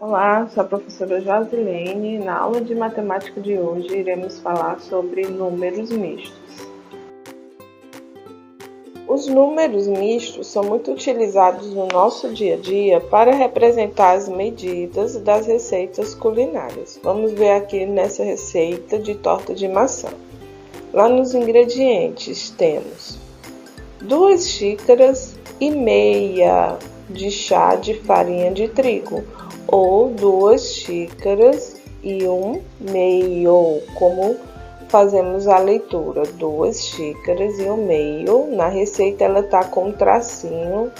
Olá, sou a professora Josilene. Na aula de matemática de hoje, iremos falar sobre números mistos. Os números mistos são muito utilizados no nosso dia a dia para representar as medidas das receitas culinárias. Vamos ver aqui nessa receita de torta de maçã. Lá nos ingredientes temos 2 xícaras e meia de chá de farinha de trigo, ou 2 xícaras e 1/2, como fazemos a leitura, 2 xícaras e 1/2. Na receita ela está com um tracinho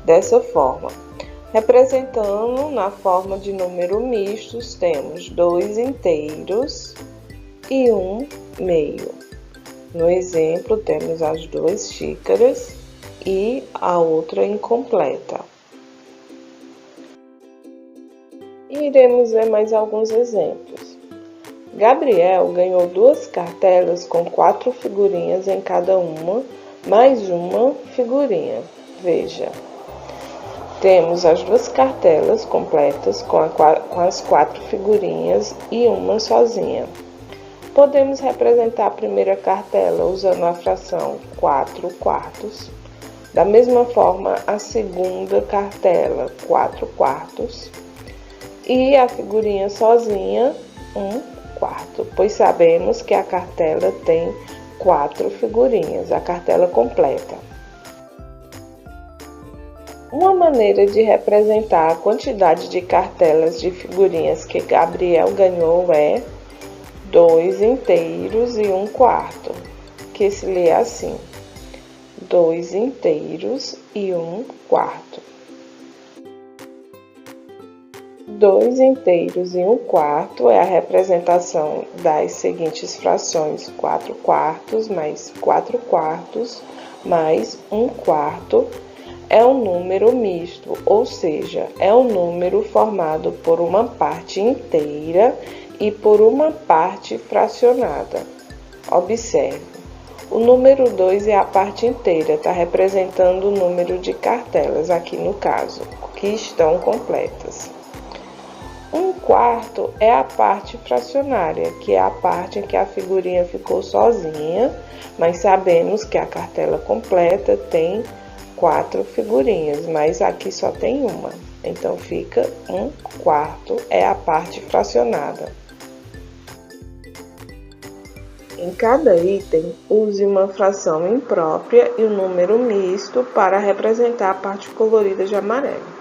dessa forma. Representando na forma de número mistos, temos 2 inteiros e 1/2. No exemplo, temos as 2 xícaras e a outra incompleta. E iremos ver mais alguns exemplos. Gabriel ganhou 2 cartelas com 4 figurinhas em cada uma, mais uma figurinha. Veja, temos as 2 cartelas completas com as 4 figurinhas e uma sozinha. Podemos representar a primeira cartela usando a fração 4/4. Da mesma forma, a segunda cartela, 4/4. E a figurinha sozinha, 1/4, pois sabemos que a cartela tem 4 figurinhas, a cartela completa. Uma maneira de representar a quantidade de cartelas de figurinhas que Gabriel ganhou é 2 inteiros e 1/4, que se lê assim: 2 inteiros e 1/4. 2 inteiros e 1/4 é a representação das seguintes frações: 4/4 mais 4/4 mais 1/4 é um número misto, ou seja, é um número formado por uma parte inteira e por uma parte fracionada. Observe, o número 2 é a parte inteira, está representando o número de cartelas, aqui no caso, que estão completas. 1/4 é a parte fracionária, que é a parte em que a figurinha ficou sozinha, mas sabemos que a cartela completa tem 4 figurinhas, mas aqui só tem uma. Então fica 1/4 é a parte fracionada. Em cada item, use uma fração imprópria e um número misto para representar a parte colorida de amarelo.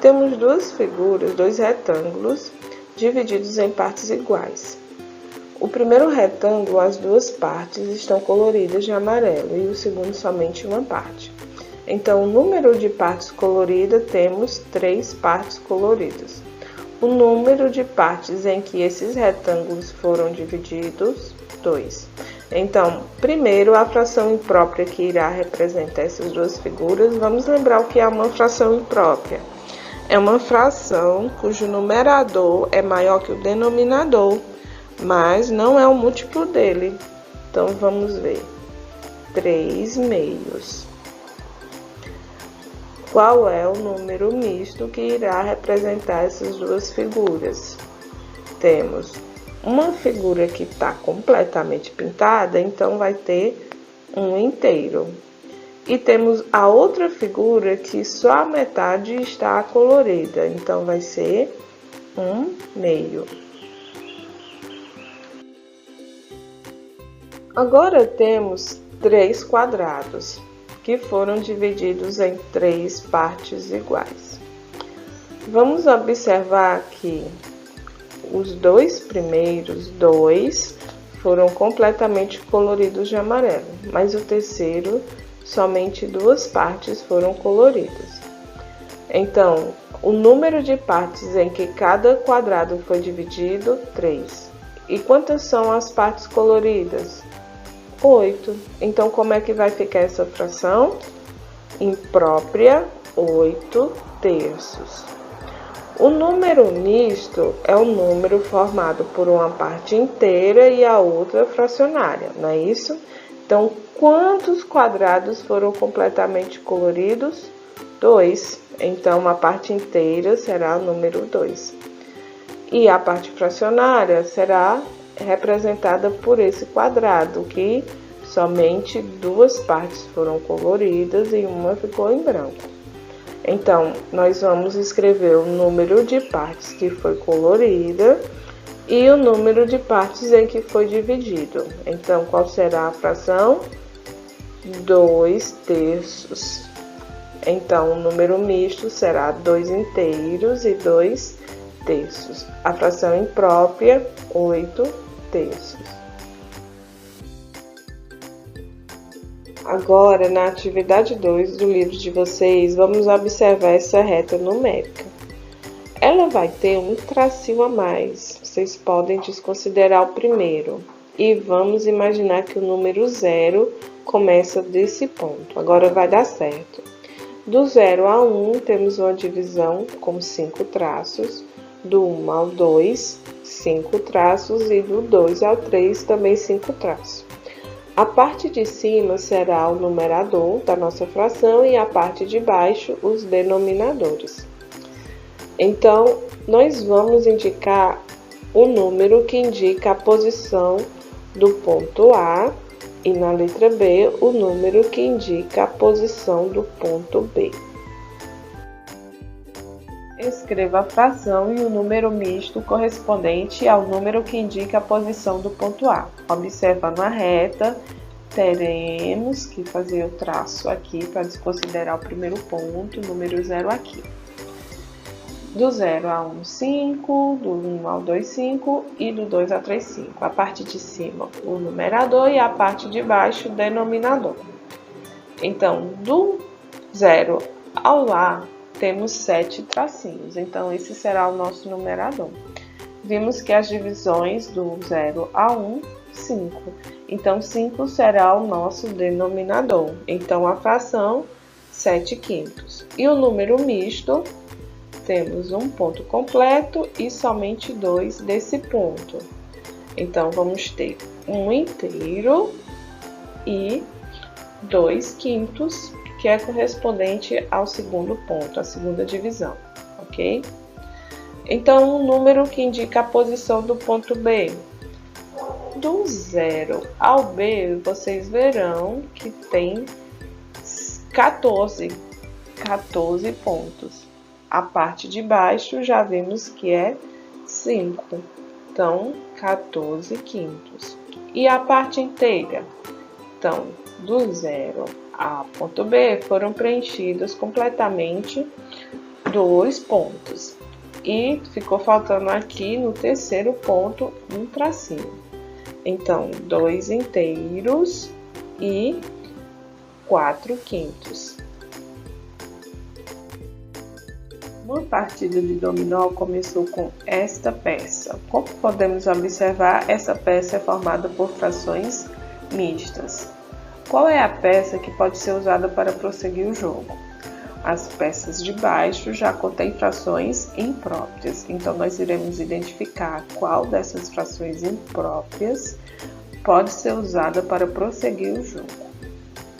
Temos 2 figuras, 2 retângulos, divididos em partes iguais. O primeiro retângulo, as 2 partes estão coloridas de amarelo e o segundo somente uma parte. Então, o número de partes coloridas, temos 3 partes coloridas. O número de partes em que esses retângulos foram divididos, 2. Então, primeiro, a fração imprópria que irá representar essas 2 figuras. Vamos lembrar o que é uma fração imprópria. É uma fração cujo numerador é maior que o denominador, mas não é o múltiplo dele. Então, vamos ver. 3/2. Qual é o número misto que irá representar essas 2 figuras? Temos uma figura que está completamente pintada, então vai ter 1 inteiro. E temos a outra figura que só a metade está colorida, então vai ser 1/2. Agora temos 3 quadrados, que foram divididos em 3 partes iguais. Vamos observar que os 2 primeiros, 2, foram completamente coloridos de amarelo, mas o terceiro, somente 2 partes foram coloridas. Então, o número de partes em que cada quadrado foi dividido, 3. E quantas são as partes coloridas? 8. Então, como é que vai ficar essa fração? Imprópria, 8/3. O número misto é um número formado por uma parte inteira e a outra fracionária, não é isso? Então, quantos quadrados foram completamente coloridos? 2. Então, a parte inteira será o número 2. E a parte fracionária será representada por esse quadrado, que somente 2 partes foram coloridas e uma ficou em branco. Então, nós vamos escrever o número de partes que foi colorida e o número de partes em que foi dividido. Então, qual será a fração? 2/3. Então, o número misto será 2 inteiros e 2/3. A fração imprópria, 8/3. Agora, na atividade 2 do livro de vocês, vamos observar essa reta numérica. Ela vai ter um tracinho a mais. Vocês podem desconsiderar o primeiro. E vamos imaginar que o número 0 começa desse ponto. Agora vai dar certo. Do 0 a 1, temos uma divisão com 5 traços. Do 1 ao 2, 5 traços. E do 2 ao 3, também 5 traços. A parte de cima será o numerador da nossa fração e a parte de baixo os denominadores. Então, nós vamos indicar o número que indica a posição do ponto A e na letra B o número que indica a posição do ponto B. Escreva a fração e o número misto correspondente ao número que indica a posição do ponto A. Observando a reta, teremos que fazer o traço aqui para desconsiderar o primeiro ponto, número 0 aqui. Do 0 a 1, 5, do 1 ao 2, 5 e do 2 ao 3, 5. A parte de cima, o numerador e a parte de baixo, o denominador. Então, do 0 ao A, temos 7 tracinhos, então esse será o nosso numerador. Vimos que as divisões do 0 a 1, 5. Então, 5 será o nosso denominador. Então, a fração, 7/5. E o número misto, temos um ponto completo e somente 2 desse ponto. Então, vamos ter 1 inteiro e 2/5, que é correspondente ao segundo ponto, a segunda divisão, ok? Então, o número que indica a posição do ponto B. Do 0 ao B, vocês verão que tem 14 pontos. A parte de baixo já vimos que é 5, então 14/5. E a parte inteira? Então, do 0 a ponto B foram preenchidos completamente 2 pontos. E ficou faltando aqui no terceiro ponto um tracinho. Então, 2 inteiros e 4/5. Uma partida de dominó começou com esta peça. Como podemos observar, essa peça é formada por frações mistas. Qual é a peça que pode ser usada para prosseguir o jogo? As peças de baixo já contêm frações impróprias, então nós iremos identificar qual dessas frações impróprias pode ser usada para prosseguir o jogo.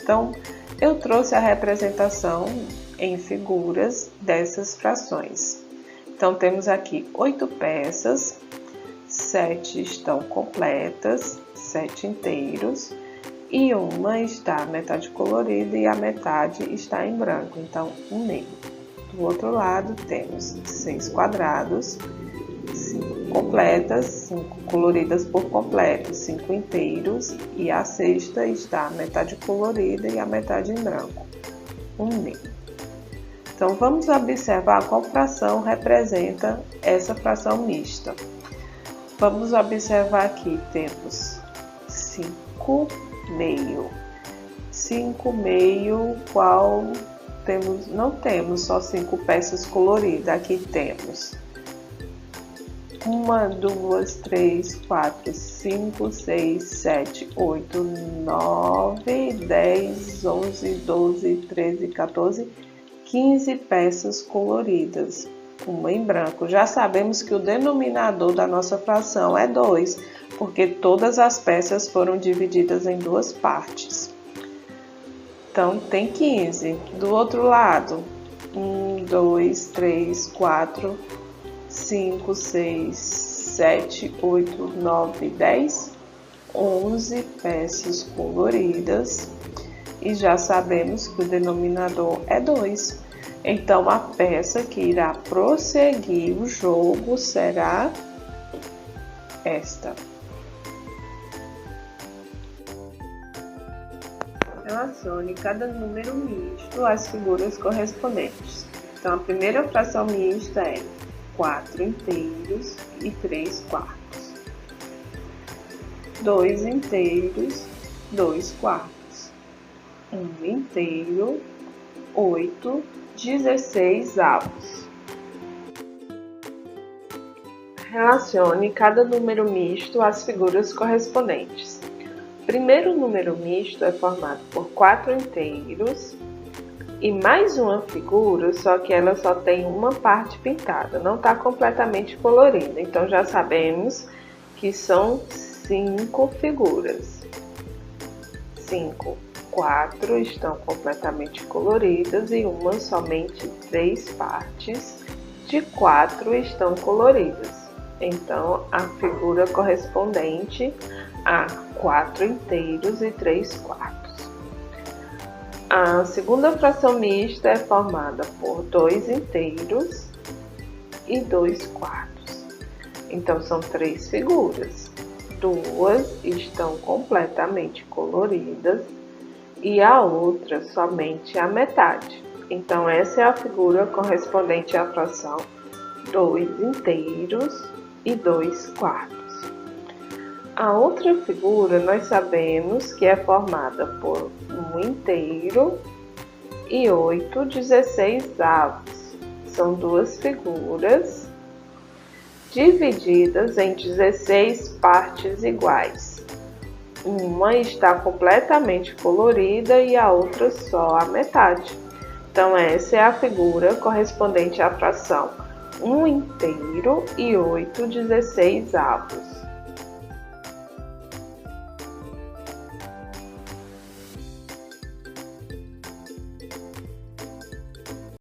Então, eu trouxe a representação em figuras dessas frações. Então, temos aqui 8 peças, 7 estão completas, 7 inteiros, e uma está metade colorida e a metade está em branco, então 1/2. Do outro lado, temos 6 quadrados, 5 completas, 5 coloridas por completo, 5 inteiros, e a sexta está metade colorida e a metade em branco, 1/2. Então, vamos observar qual fração representa essa fração mista. Vamos observar aqui, temos 5/2. 5/2, qual temos? Não temos só 5 peças coloridas, aqui temos 1, 2, 3, 4, 5, 6, 7, 8, 9, 10, 11, 12, 13, 14, 15 peças coloridas, uma em branco. Já sabemos que o denominador da nossa fração é 2, porque todas as peças foram divididas em 2 partes. Então, tem 15. Do outro lado, 1, 2, 3, 4, 5, 6, 7, 8, 9, 10, 11 peças coloridas e já sabemos que o denominador é 2. Então, a peça que irá prosseguir o jogo será esta. Relacione cada número misto às figuras correspondentes. Então, a primeira fração mista é 4 inteiros e 3 quartos. 2 inteiros, 2 quartos. 1 inteiro, 8, 16 avos. Relacione cada número misto às figuras correspondentes. O primeiro número misto é formado por 4 inteiros e mais uma figura, só que ela só tem uma parte pintada, não está completamente colorida. Então, já sabemos que são 5 figuras. 5, 4 estão completamente coloridas e uma somente 3 partes de 4 estão coloridas. Então, a figura correspondente a 4 inteiros e 3 quartos. A segunda fração mista é formada por 2 inteiros e 2 quartos. Então, são 3 figuras. 2 estão completamente coloridas e a outra somente a metade. Então, essa é a figura correspondente à fração 2 inteiros e 2 quartos. A outra figura nós sabemos que é formada por 1 inteiro e 8 16avos. São 2 figuras divididas em 16 partes iguais. Uma está completamente colorida e a outra só a metade. Então, essa é a figura correspondente à fração 1 inteiro e 8 16avos.